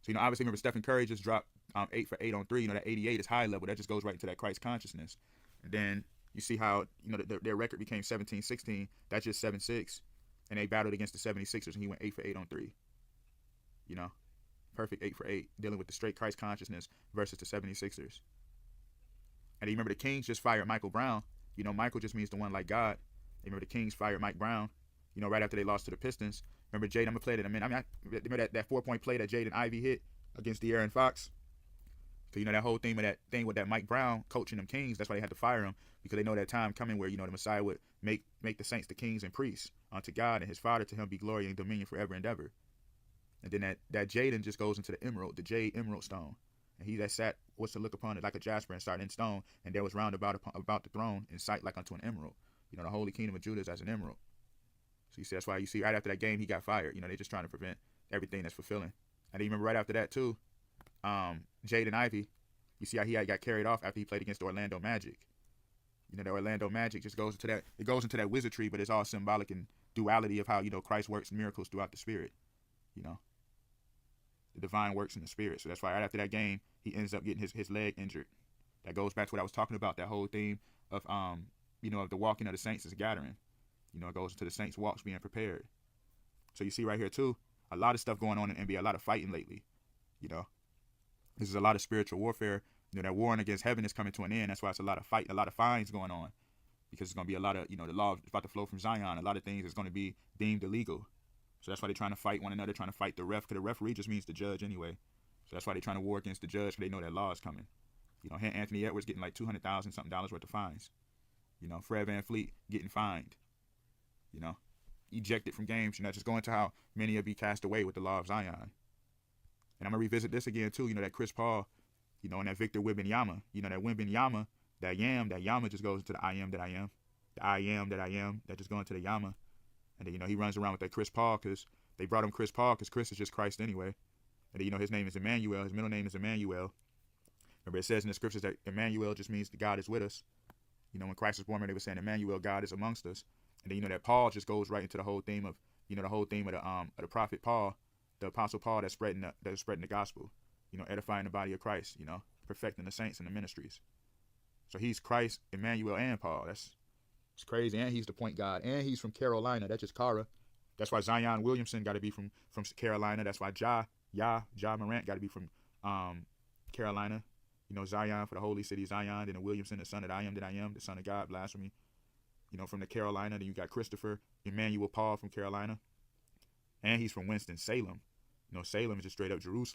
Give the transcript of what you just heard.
So, obviously, remember Stephen Curry just dropped 8 for 8 on three. That 88 is high level. That just goes right into that Christ consciousness. And then you see how, their record became 17-16. That's just 7-6. And they battled against the 76ers, and he went 8 for 8 on three. Perfect 8 for 8, dealing with the straight Christ consciousness versus the 76ers. And you remember the Kings just fired Michael Brown. Michael just means the one like God. You remember the Kings fired Mike Brown, right after they lost to the Pistons. Remember Jaden, I'm going to play that in a minute. Remember that 4-point play that Jaden Ivey hit against De'Aaron Fox? So, that whole thing with that Mike Brown coaching them Kings, that's why they had to fire him, because they know that time coming where, the Messiah would make the saints the kings and priests unto God, and his Father, to him be glory and dominion forever and ever. And then that Jaden just goes into the emerald, the jade emerald stone. And he that sat was to look upon it like a jasper and started in stone, and there was round about the throne in sight like unto an emerald. The holy kingdom of Judah is as an emerald. So you see, that's why you see right after that game he got fired. They're just trying to prevent everything that's fulfilling. And then you remember right after that too, Jaden Ivey, you see how he got carried off after he played against the Orlando Magic. The Orlando Magic just goes into that. It goes into that wizardry, but it's all symbolic and duality of how Christ works miracles throughout the Spirit. The divine works in the Spirit. So that's why right after that game he ends up getting his leg injured. That goes back to what I was talking about. That whole theme of of the walking of the saints as a gathering. It goes into the saints' walks being prepared. So you see right here too, a lot of stuff going on in NBA, a lot of fighting lately. This is a lot of spiritual warfare. That warring against heaven is coming to an end. That's why it's a lot of fight, a lot of fines going on, because it's going to be a lot of, the law is about to flow from Zion. A lot of things is going to be deemed illegal. So that's why they're trying to fight one another, trying to fight the ref, because the referee just means the judge anyway. So that's why they're trying to war against the judge, because they know that law is coming. Anthony Edwards getting like $200,000 something worth of fines. Fred VanVleet getting fined. Ejected from games. Just going to how many of you cast away with the law of Zion. And I'm going to revisit this again too, that Chris Paul, and that Victor Wembanyama, that Wembanyama, that Yama just goes into the I am that I am. The I am that I am, that just going to the Yama. And then, he runs around with that Chris Paul, because they brought him Chris Paul because Chris is just Christ anyway. And then, his name is Emmanuel. His middle name is Emmanuel. Remember, it says in the scriptures that Emmanuel just means God is with us. When Christ was born, they were saying Emmanuel, God is amongst us. And then, that Paul just goes right into the whole theme of, the prophet Paul, the apostle Paul that's spreading the gospel, edifying the body of Christ, perfecting the saints and the ministries. So he's Christ, Emmanuel, and Paul. It's crazy. And he's the point guard. And he's from Carolina. That's just Cara. That's why Zion Williamson got to be from Carolina. That's why Ja Morant got to be from Carolina. Zion for the holy city Zion. Then the Williamson, the son that I am, the son of God, blasphemy. From the Carolina. Then you got Christopher Emmanuel Paul from Carolina. And he's from Winston-Salem. Salem is just straight up Jerusalem.